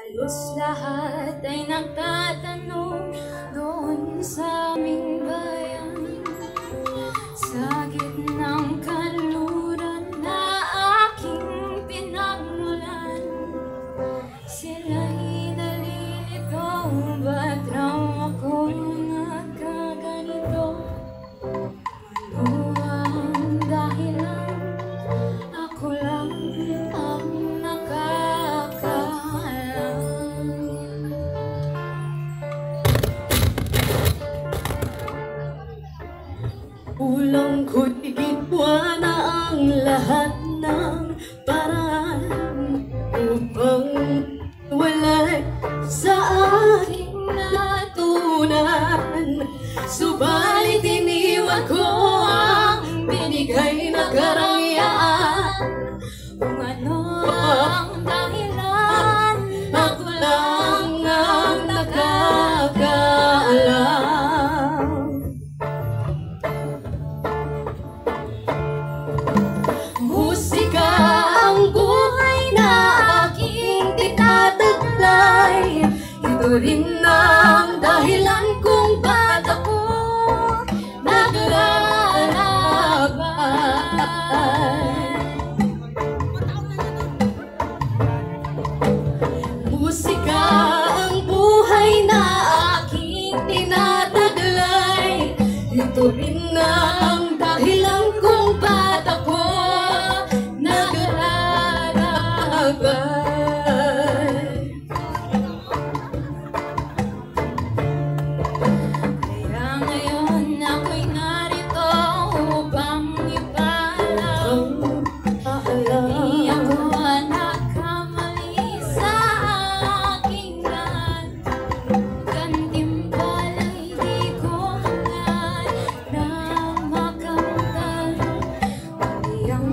Halos lahat ay nagtatanong doon sa aming bayan, sa gitnang kanluran na aking pinagmulan. Sila'y nalilito, ba't raw ako nagkaganito? Ano ang dahilan? Ako lang ang ulang ko'y ginawa na ang lahat ng paraan upang walay sa aking natunan. Subalit iniwan ko ang binigay na karangyaan. Kung ano ang dahilan, ako lang ang nakakaalam. Musika ang buhay na aking tinataglay. Ito rin ang dahilan kung ba't ako naglalaban. Musika ang buhay na aking tinataglay. Ito rin ang dahilan kung ba't ako naglalaban. kaya ngayon ako'y narito upang ipaalam. Di ako nagkamali sa aking lahat. Gantimpala'y di ko hangad na makamtan. Mali ang